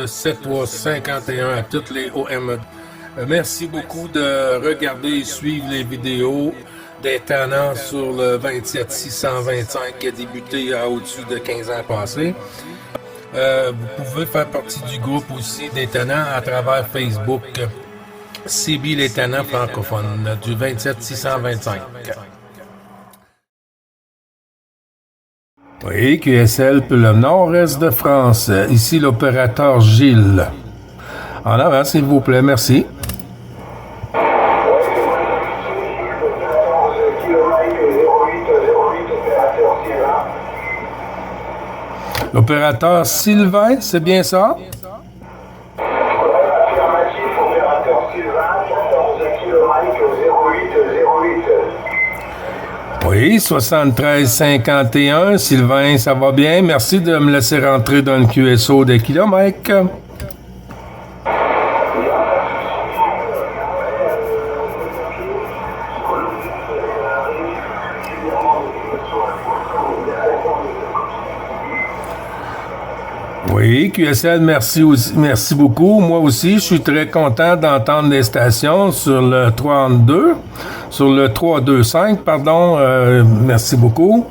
7351 à toutes les OM. Merci beaucoup de regarder et suivre les vidéos des tannants sur le 27625 qui a débuté à au-dessus de 15 ans passés. Vous pouvez faire partie du groupe aussi des tannants à travers Facebook. CB les tannants francophones du 27625. Oui, QSL pour le nord-est de France. Ici l'opérateur Gilles. En avant, s'il vous plaît, merci. L'opérateur Sylvain, c'est bien ça? Affirmatif, opérateur Sylvain, 14 km 0808. Oui, 7351. Sylvain, ça va bien? Merci de me laisser rentrer dans le QSO des kilomètres. Oui, QSL, merci beaucoup. Moi aussi, je suis très content d'entendre les stations sur le 32, sur le 325, pardon. Merci beaucoup.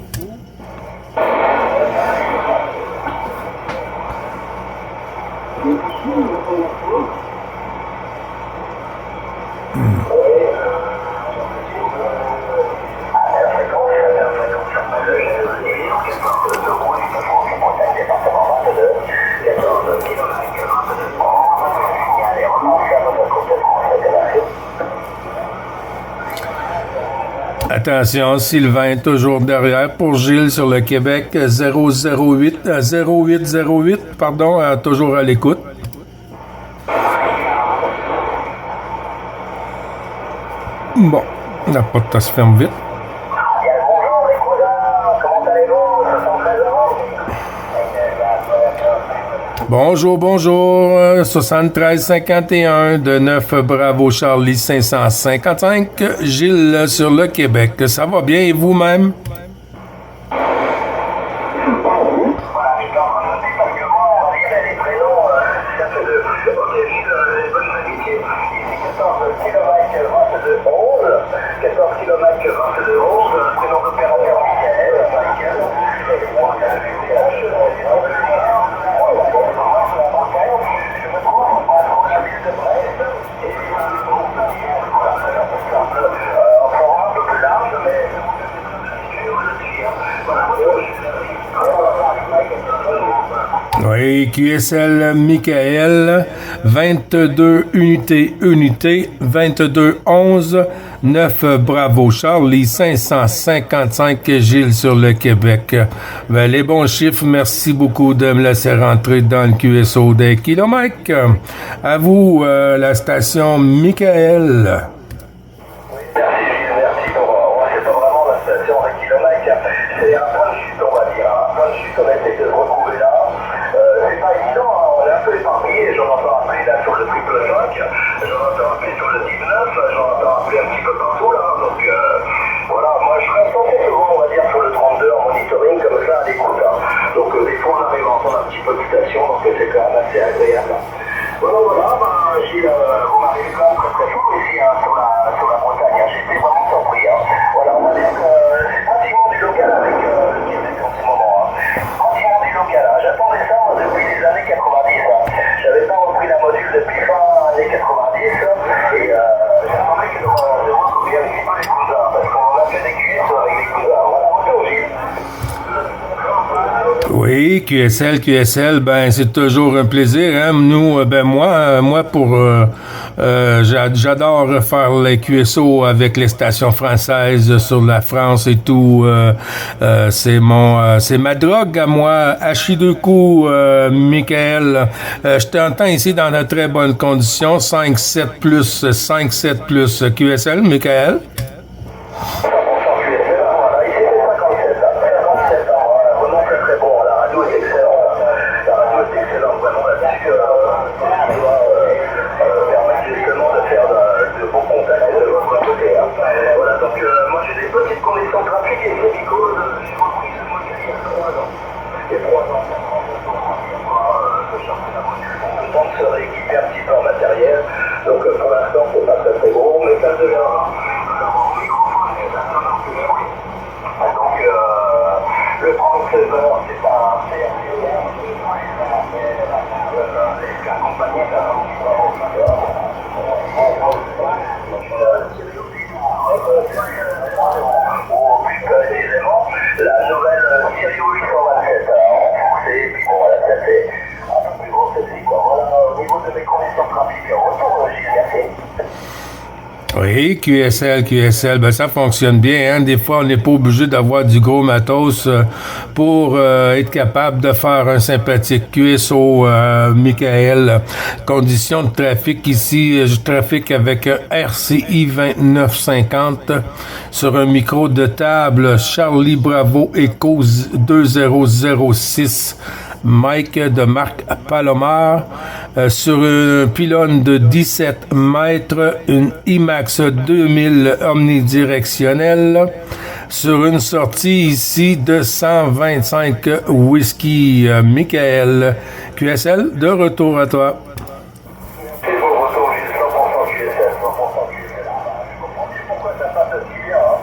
Attention, Sylvain, toujours derrière pour Gilles sur le Québec 0808, pardon, toujours à l'écoute. Bon, la porte se ferme vite. Bonjour, 7351 de 9 Bravo Charlie 555, Gilles sur le Québec. Ça va bien et vous-même? Oui, QSL Michael, 22 unités, 2211, 9 Bravo Charlie, 555 Gilles sur le Québec. Ben, les bons chiffres, merci beaucoup de me laisser rentrer dans le QSO des kilomètres. À vous, la station Michael. Oui, QSL, ben c'est toujours un plaisir. Hein? Nous, moi j'adore faire les QSO avec les stations françaises sur la France et tout. C'est ma drogue à moi. Hachidoku, Michael. Je t'entends ici dans de très bonnes conditions. 5-7 plus QSL, Michael. le temps de se rééquiper un petit peu en matériel. Donc pour l'instant, c'est pas très très gros, mais ça devient un microphone et ça sonne un peu de bruit. Donc le 37 heures, c'est un CRT, les accompagnés d'un la nouvelle Sirio 827 en français, et puis bon voilà, ça c'est un peu plus gros celle-ci quoi. Voilà au niveau de mes conditions de trafic, retour Gilles, merci. Oui, QSL, ben ça fonctionne bien. Hein? Des fois, on n'est pas obligé d'avoir du gros matos pour être capable de faire un sympathique QSO, Michael. Conditions de trafic ici, je trafique avec un RCI 2950 sur un micro de table Charlie Bravo Echo 2006. Mike de Marc Palomar sur un pylône de 17 mètres, une IMAX 2000 omnidirectionnelle sur une sortie ici de 125 whisky. Michael, QSL, de retour à toi. C'est bon, retour, j'ai 100% QSL, 100% QSL. Je comprends bien pourquoi ça passe aussi bien. Hein.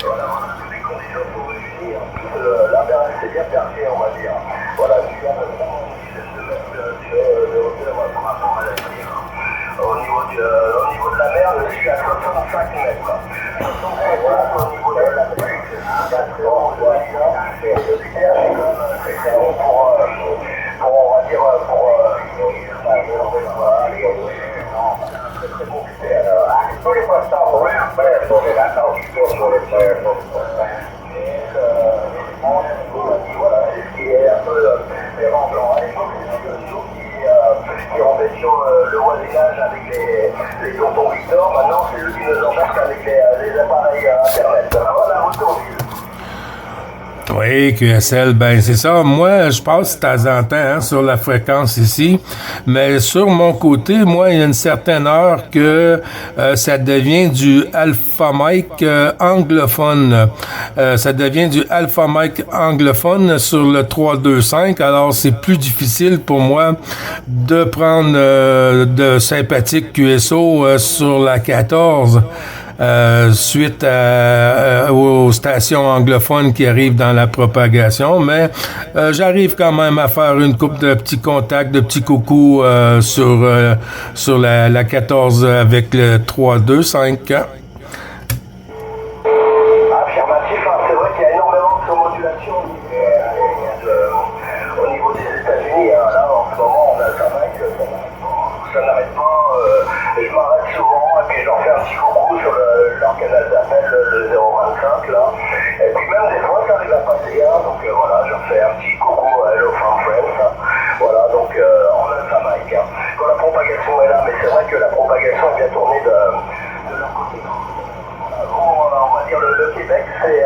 Voilà, toutes les conditions sont réunies. En plus, la mer, c'est bien perché, on va dire. Voilà, je suis à peu près en dizaine de mètres de hauteur par rapport à la mer. Au niveau de la mer, je suis à 65 mètres. Voilà, au niveau de la mer, c'est bon, voilà. C'est quand même excellent pour on va dire, voilà, c'est ce qui est un peu dérangeant. À l'époque, c'est qui embêtent sur le voisinage avec les tontons Victor. Maintenant, c'est eux qui nous embêtent avec les appareils Internet. Voilà, retour. Oui, QSL, ben c'est ça. Moi, je passe de temps en temps hein, sur la fréquence ici, mais sur mon côté, moi, il y a une certaine heure que ça devient du Alpha Mic anglophone. Ça devient du Alpha Mic anglophone sur le 325. Alors, c'est plus difficile pour moi de prendre de sympathique QSO sur la 14. Suite aux stations anglophones qui arrivent dans la propagation, mais j'arrive quand même à faire une couple de petits contacts, de petits coucous sur la 14 avec le 325. Affirmatif, hein, c'est vrai qu'il y a énormément de surmodulation au niveau des États-Unis. Hein. Là, en ce moment, on a ça n'arrête pas. Je m'arrête souvent et puis je leur fais un petit coucou sur leur canal d'appel, le 025 là. Et puis même des fois, ça arrive à passer. Hein, donc voilà, je leur fais un petit coucou Hello from France. Hein. Voilà, donc on a ça, Mike. Hein. Quand la propagation est là, mais c'est vrai que la propagation vient tourner de leur côté. On va dire le Québec, c'est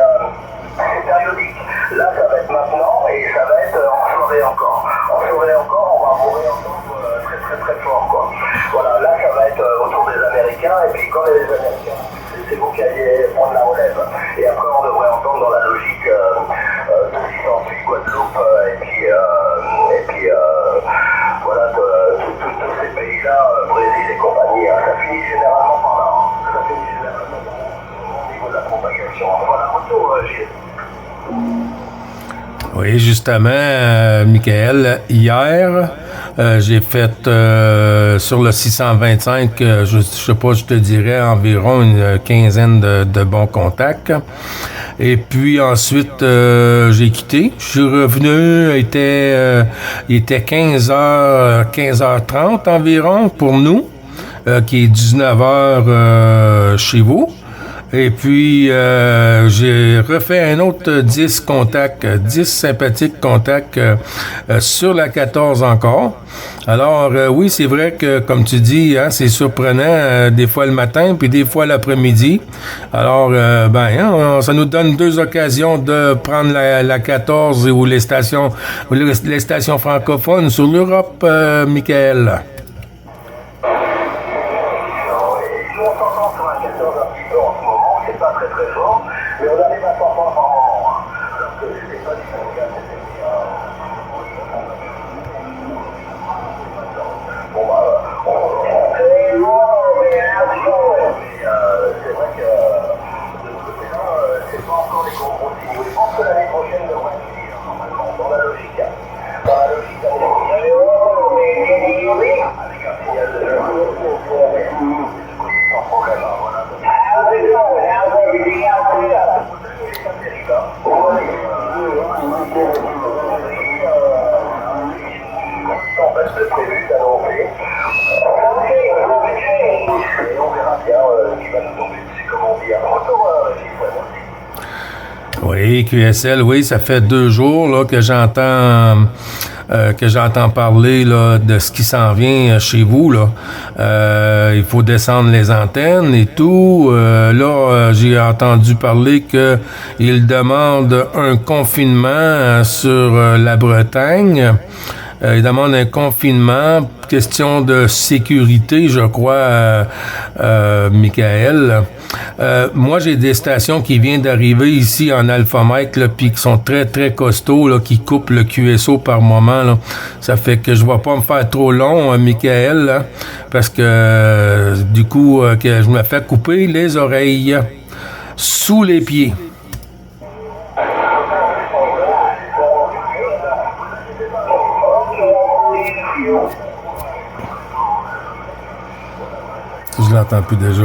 périodique. Là, ça va être maintenant et ça va être en soirée encore. En soirée encore, on va mourir ensemble très très très fort. Quoi. Voilà, là, ça va être autour des Américains et puis quand les Américains, c'est vous qui allez prendre la relève. Et après, on devrait entendre dans la logique de ce qui s'ensuit, Guadeloupe et puis voilà, tous ces pays-là, Brésil et compagnie. Hein, ça finit généralement par là. Hein. Ça finit généralement par là. Au niveau de la propagation. Voilà, retour, Gilles. Oui, justement, Michael, hier, j'ai fait sur le 625, je sais pas, je te dirais environ une quinzaine de bons contacts. Et puis ensuite, j'ai quitté. Je suis revenu, il était 15h30 environ pour nous, qui est 19h chez vous. Et puis, j'ai refait un autre 10 contacts, 10 sympathiques contacts sur la 14 encore. Alors, oui, c'est vrai que, comme tu dis, hein, c'est surprenant, des fois le matin, puis des fois l'après-midi. Alors, ça nous donne deux occasions de prendre la 14 ou les stations francophones sur l'Europe, Michael. Mais on arrive à s'entendre par moment. Hein. Alors que c'était pas du Sénégal, c'était reste prévu d'annoncer. Et on verra bien ce qui va nous tomber dessus, comme on dit. Un retour Oui, QSL, oui, ça fait 2 jours là, que j'entends parler là, de ce qui s'en vient chez vous. Là. Il faut descendre les antennes et tout. J'ai entendu parler qu'ils demandent un confinement sur la Bretagne. Ils demandent un confinement, question de sécurité, je crois, Michael. Moi, j'ai des stations qui viennent d'arriver ici en Alpha Mike, puis qui sont très, très costauds, là, qui coupent le QSO par moment. Là. Ça fait que je ne vais pas me faire trop long, Michael, là, parce que du coup, que je me fais couper les oreilles sous les pieds. Je l'entends plus déjà.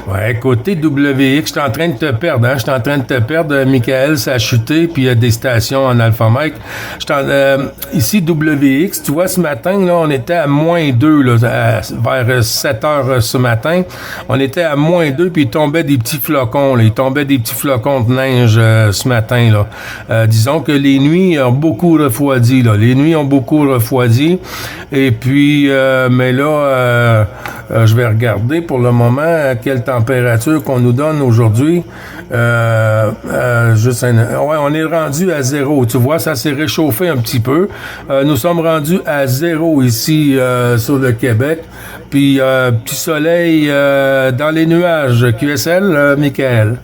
Ouais, côté WX, je suis en train de te perdre, hein? Je suis en train de te perdre, Michael, ça a chuté, puis il y a des stations en Alpha Mike. Ici, WX, tu vois, ce matin, là, on était à -2, là, vers 7 heures ce matin. On était à -2, puis il tombait des petits flocons, là. Il tombait des petits flocons de neige ce matin, là. Disons que les nuits ont beaucoup refroidi, là. Les nuits ont beaucoup refroidi. Et puis, mais là, je vais regarder pour le moment à quelle température qu'on nous donne aujourd'hui. Ouais, on est rendu à 0. Tu vois, ça s'est réchauffé un petit peu. Nous sommes rendus à 0 ici sur le Québec. Puis, petit soleil dans les nuages. QSL, Michael.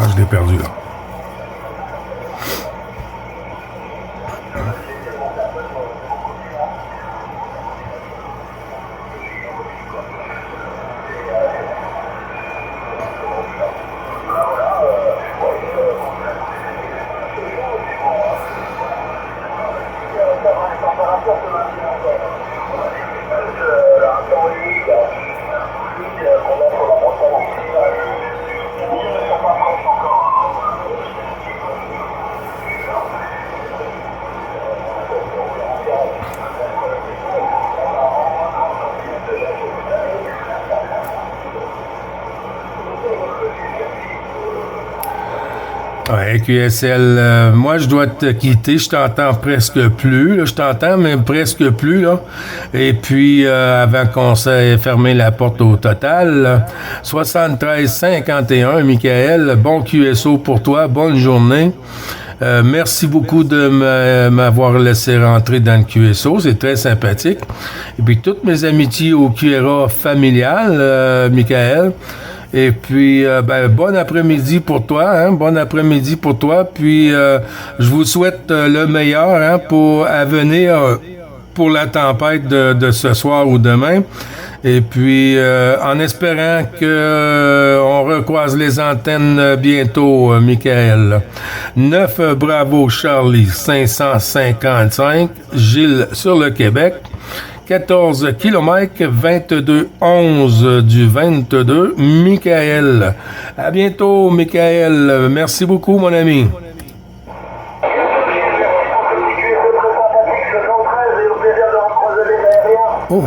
Ah, je l'ai perdu là. Ouais, QSL, moi je dois te quitter, je t'entends presque plus, là, je t'entends mais presque plus là. Et puis avant qu'on s'ait fermé la porte au total, 73-51, Michael, bon QSO pour toi, bonne journée. Merci beaucoup de m'avoir laissé rentrer dans le QSO, c'est très sympathique. Et puis toutes mes amitiés au QRA familial, Michael. Et puis, bon après-midi pour toi, hein? Bon après-midi pour toi. Puis, je vous souhaite le meilleur hein, à venir pour la tempête de ce soir ou demain. Et puis, en espérant que on recroise les antennes bientôt, Michael. 9 Bravo Charlie 555, Gilles sur le Québec. 14 km, 22-11 du 22, Michael. À bientôt, Michael. Merci beaucoup, mon ami. Oh.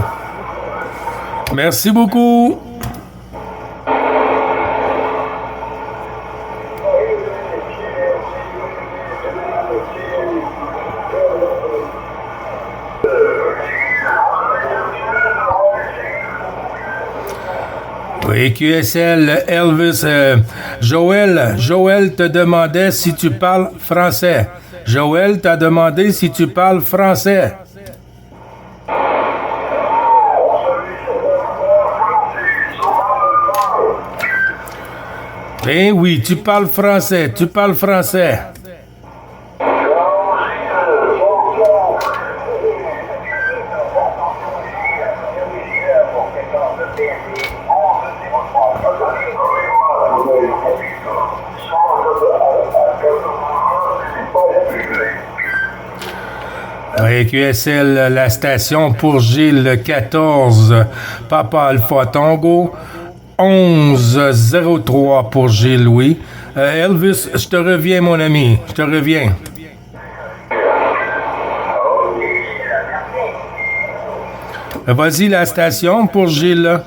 Merci beaucoup. Oui, QSL, Elvis, Joël te demandait si tu parles français. Joël t'a demandé si tu parles français. Eh oui, tu parles français, tu parles français. Oui, QSL, la station pour Gilles 14, Papa Alpha Tango, 1103 pour Gilles Louis. Elvis, je te reviens, mon ami, je te reviens. Vas-y, la station pour Gilles.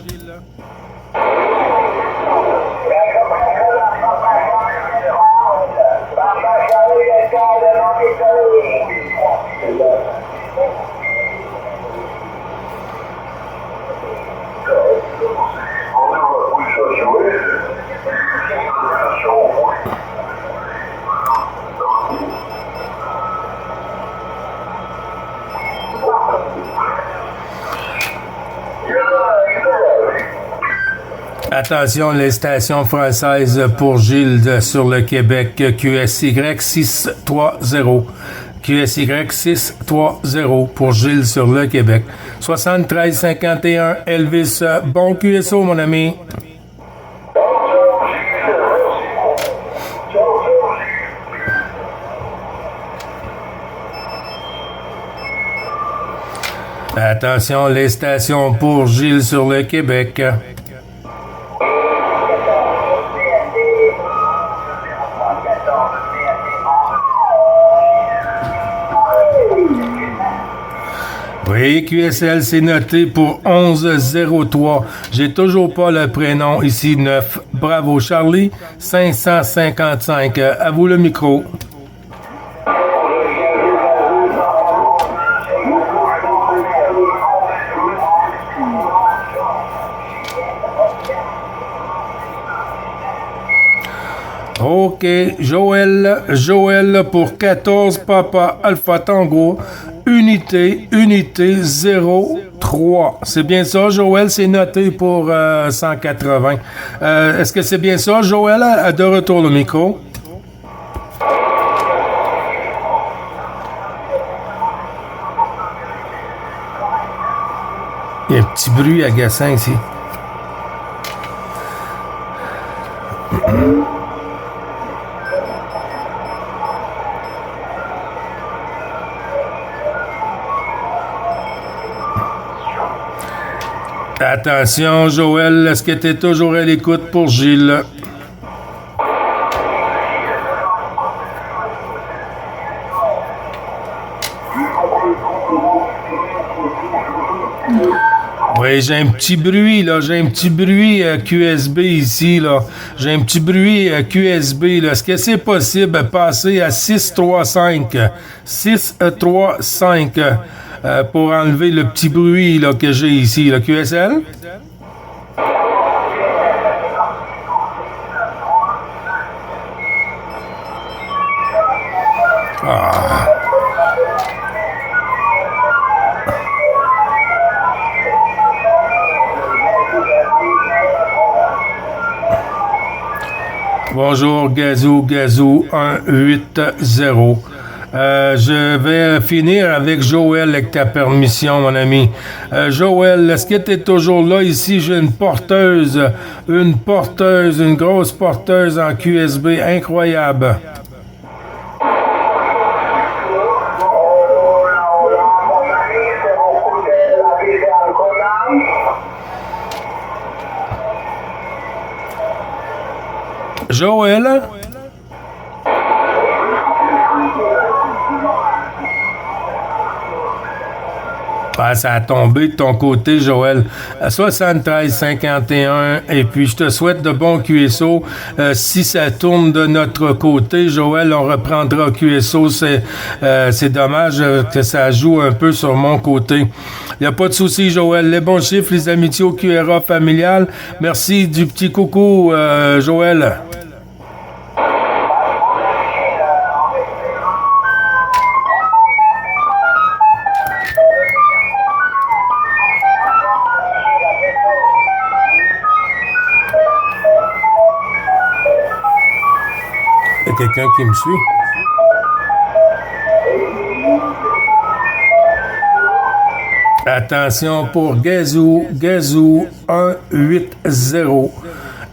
Attention, les stations françaises pour Gilles sur le Québec, QSY 630. QSY 630 pour Gilles sur le Québec. 7351 Elvis, bon QSO, mon ami. Attention, les stations pour Gilles sur le Québec. Oui, QSL, c'est noté pour 1103. J'ai toujours pas le prénom ici, 9. Bravo, Charlie. 555. À vous le micro. OK, Joël pour 14, Papa Alpha Tango, unité 03. C'est bien ça, Joël, c'est noté pour 180. Est-ce que c'est bien ça, Joël? De retour le micro. Il y a un petit bruit agaçant ici. Attention, Joël, est-ce que tu es toujours à l'écoute pour Gilles? Oui, j'ai un petit bruit, là. J'ai un petit bruit QSB ici, là. J'ai un petit bruit QSB, là. Est-ce que c'est possible de passer à 635? 635 pour enlever le petit bruit, là, que j'ai ici, là. QSL? Ah. Bonjour, Gazou 180. Je vais finir avec Joël, avec ta permission, mon ami. Joël, est-ce que tu es toujours là? Ici, j'ai une grosse porteuse en QSB incroyable. Joël? Ah, ça a tombé de ton côté, Joël. 73-51. Et puis, je te souhaite de bons QSO. Si ça tourne de notre côté, Joël, on reprendra QSO. C'est dommage que ça joue un peu sur mon côté. Il n'y a pas de souci, Joël. Les bons chiffres, les amitiés au QRA familial. Merci du petit coucou, Joël. y a quelqu'un qui me suit. Attention pour Gazou 180.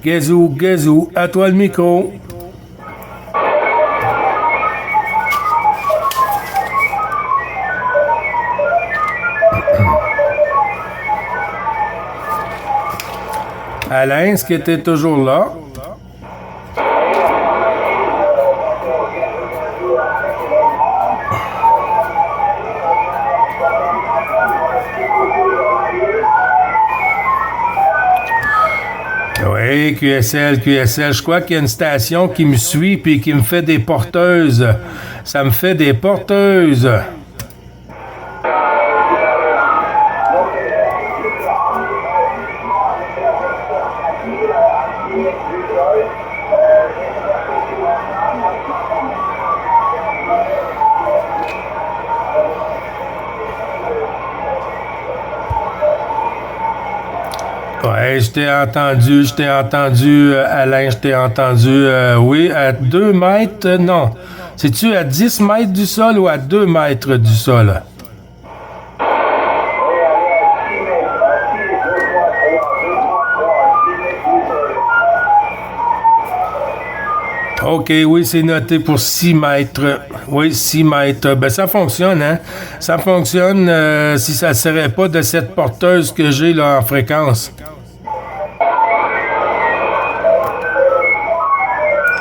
Gazou, à toi le micro. Alain, est-ce que tu es toujours là? Oui, QSL, je crois qu'il y a une station qui me suit puis qui me fait des porteuses. Ça me fait des porteuses. Ouais, je t'ai entendu, Alain, je t'ai entendu, oui, à 2 mètres, non. C'est-tu à 10 mètres du sol ou à 2 mètres du sol? OK, oui, c'est noté pour 6 mètres. Oui, 6 mètres. Ben, ça fonctionne, hein? Ça fonctionne si ça ne serait pas de cette porteuse que j'ai là en fréquence.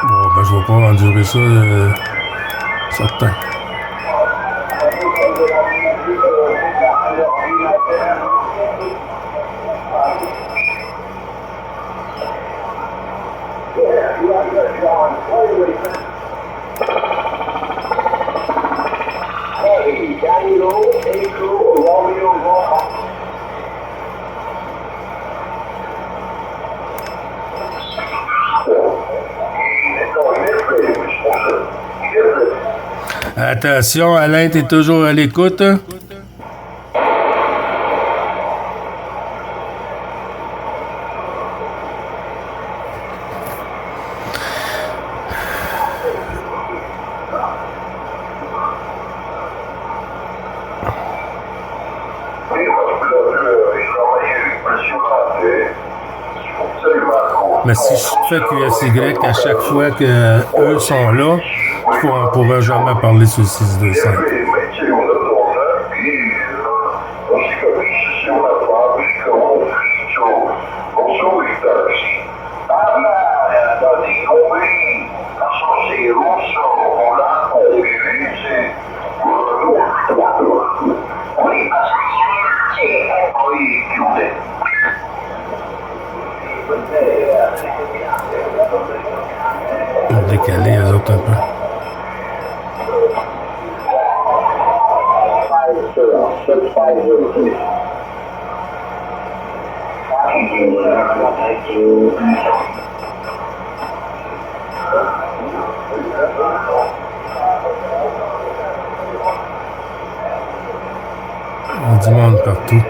Bon, ben, je vais pas endurer ça, certain. Attention, Alain, t'es toujours à l'écoute? Mais si je fais QSY à chaque fois que eux sont là, on ne pourra jamais parler sur le 625. Décaler les autres un peu. On dit monde partout.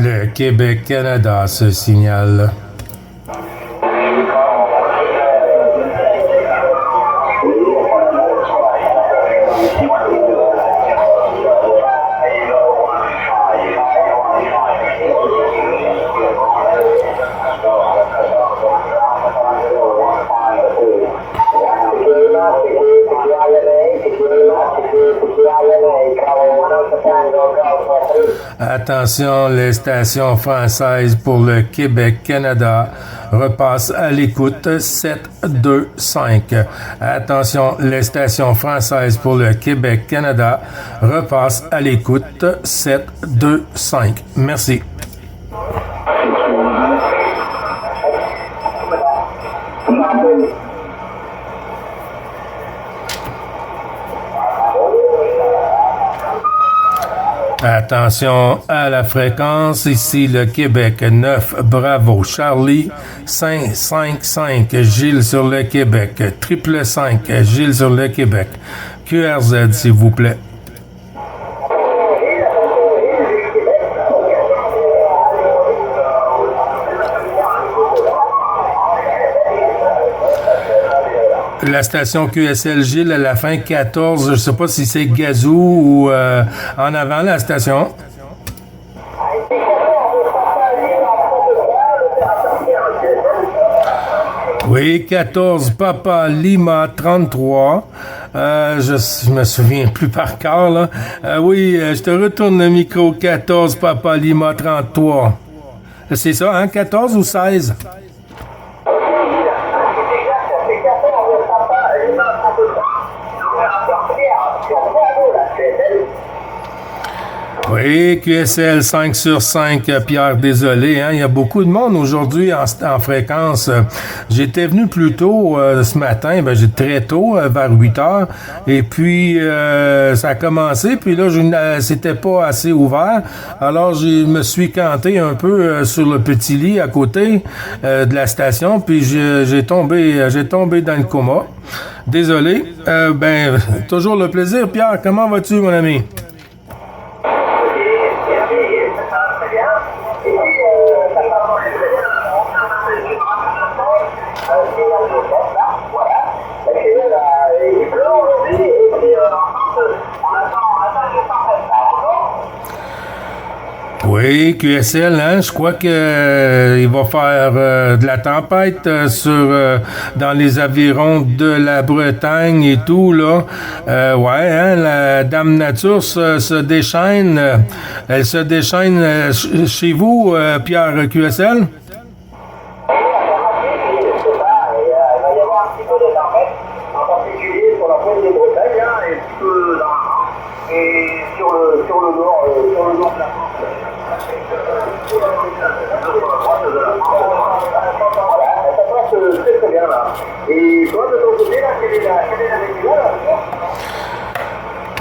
Le Québec-Canada se signale. Attention, les stations françaises pour le Québec-Canada repassent à l'écoute 725. Attention, les stations françaises pour le Québec-Canada repassent à l'écoute 725. Merci. Attention à la fréquence, ici le Québec 9, Bravo Charlie, 555 Gilles sur le Québec, 555 Gilles sur le Québec, QRZ s'il vous plaît. La station QSL Gilles à la fin 14, je ne sais pas si c'est Gazou ou en avant la station. Oui, 14 Papa Lima 33. Je me souviens plus par cœur là. Oui, je te retourne le micro. 14 Papa Lima 33. C'est ça, hein? 14 ou 16? Oui, QSL 5 sur 5, Pierre, désolé, hein, il y a beaucoup de monde aujourd'hui en fréquence. J'étais venu plus tôt ce matin, j'étais très tôt, vers 8 heures, et puis ça a commencé, puis là, c'était pas assez ouvert, alors je me suis canté un peu sur le petit lit à côté de la station, puis j'ai tombé dans le coma. Désolé. Toujours le plaisir. Pierre, comment vas-tu, mon ami? Oui, QSL, hein, je crois que il va faire de la tempête dans les environs de la Bretagne et tout, là. Ouais, hein, la Dame Nature se déchaîne. Elle se déchaîne chez vous, Pierre QSL?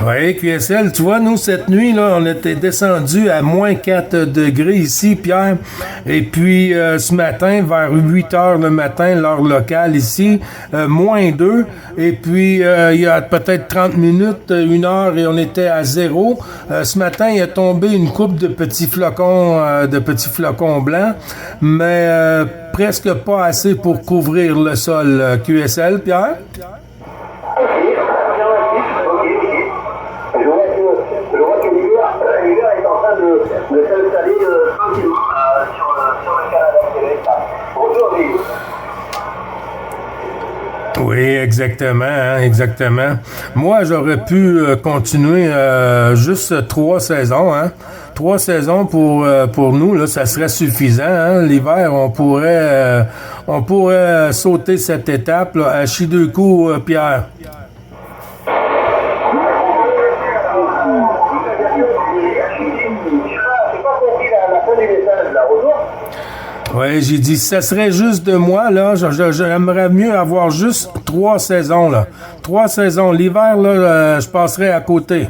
Oui, QSL, tu vois, nous, cette nuit, là, on était descendu à moins 4 degrés ici, Pierre. Et puis, ce matin, vers 8 heures le matin, l'heure locale ici, moins 2. Et puis, il y a peut-être 30 minutes, 1 heure, et on était à 0. Ce matin, il est tombé une coupe de petits flocons blancs, mais presque pas assez pour couvrir le sol. QSL, Pierre? De s'installer tranquillement sur le Canada-Québec. Aujourd'hui. Oui, exactement, hein, exactement. Moi, j'aurais pu continuer juste 3 saisons, hein. 3 saisons pour nous, là, ça serait suffisant, hein. L'hiver, on pourrait sauter cette étape là, à chi 2 coups, Pierre. Oui, j'ai dit, ça serait juste de moi, là, j'aimerais mieux avoir juste 3 saisons, là. 3 saisons. L'hiver, là, je passerais à côté.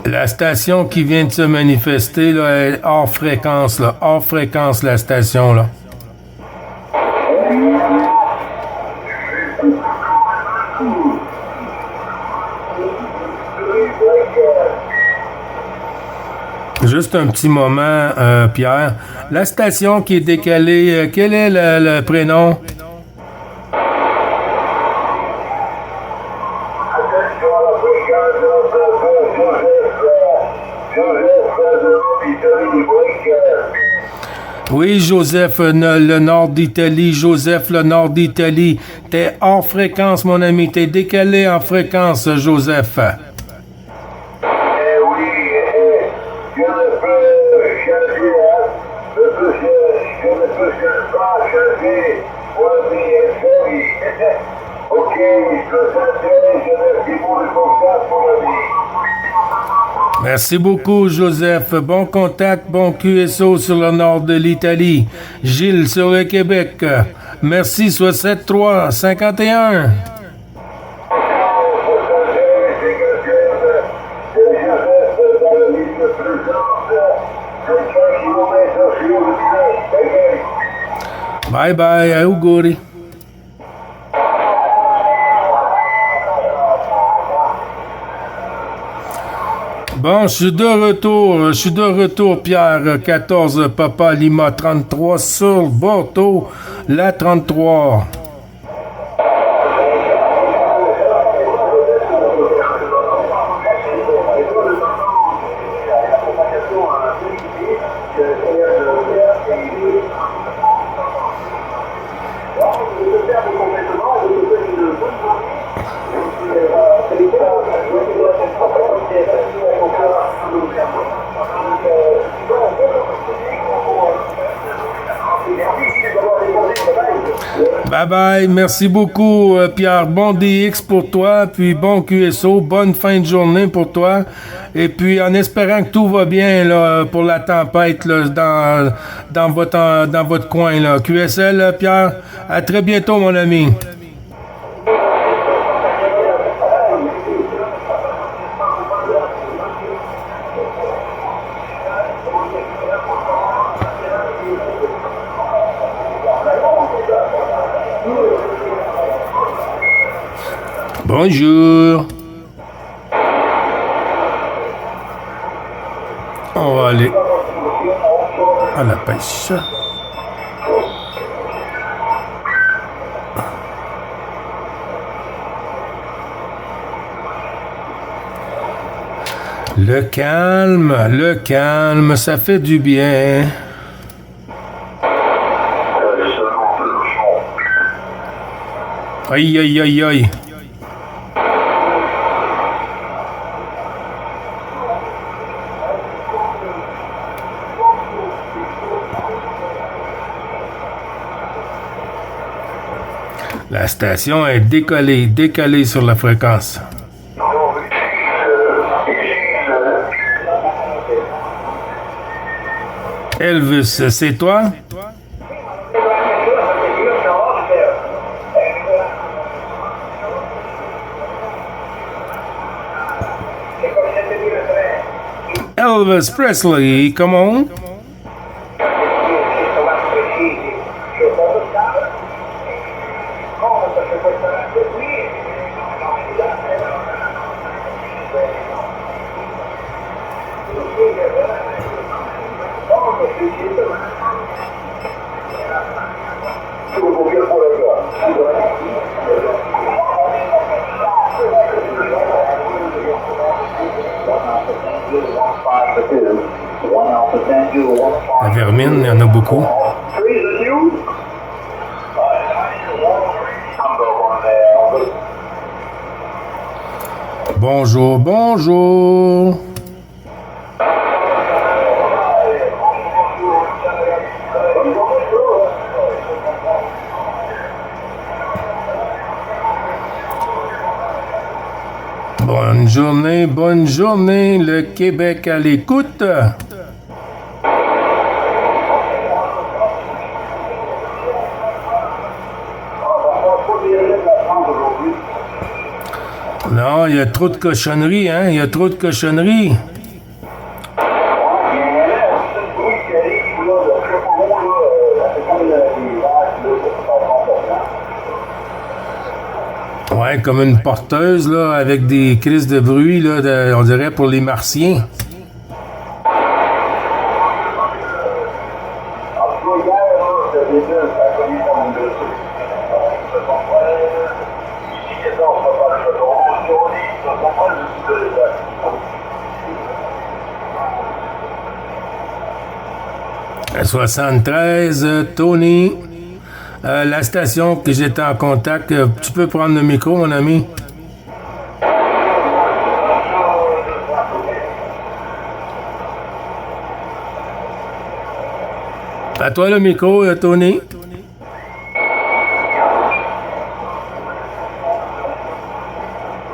La station qui vient de se manifester, là, est hors fréquence, là. Hors fréquence, la station, là. Juste un petit moment, Pierre. La station qui est décalée, quel est le prénom? Oui, Joseph, le nord d'Italie. Joseph, le nord d'Italie. T'es hors fréquence, mon ami. T'es décalé en fréquence, Joseph. Oui, je ne peux changer, hein. Je ne peux pas changer mon vie. Ok, je peux t'intéresser, je merci pour le contact, mon ami. Merci beaucoup, Joseph. Bon contact, bon QSO sur le nord de l'Italie. Gilles sur le Québec. Merci, 63 51. Bye bye, auguri. Bon, je suis de retour, Pierre, 14, Papa Lima 33 sur Bordeaux, la 33. Bye bye, merci beaucoup Pierre, bon DX pour toi, puis bon QSO, bonne fin de journée pour toi, et puis en espérant que tout va bien là, pour la tempête là, dans votre coin là. QSL Pierre, à très bientôt mon ami. Bonjour. On va aller à la pêche. Le calme, ça fait du bien. Aïe, aïe, aïe, aïe. La station est décalée sur la fréquence. Elvis, c'est toi? Elvis Presley, come on. La vermine, il y en a beaucoup. Bonjour, bonjour. Bonne journée, le Québec à l'écoute. Non, il y a trop de cochonneries, hein? Il y a trop de cochonneries. Ouais, comme une porteuse, là, avec des crises de bruit, là, on dirait pour les martiens. 73, Tony. La station que j'étais en contact, tu peux prendre le micro, mon ami? À toi le micro, Tony.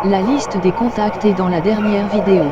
La liste des contacts est dans la dernière vidéo.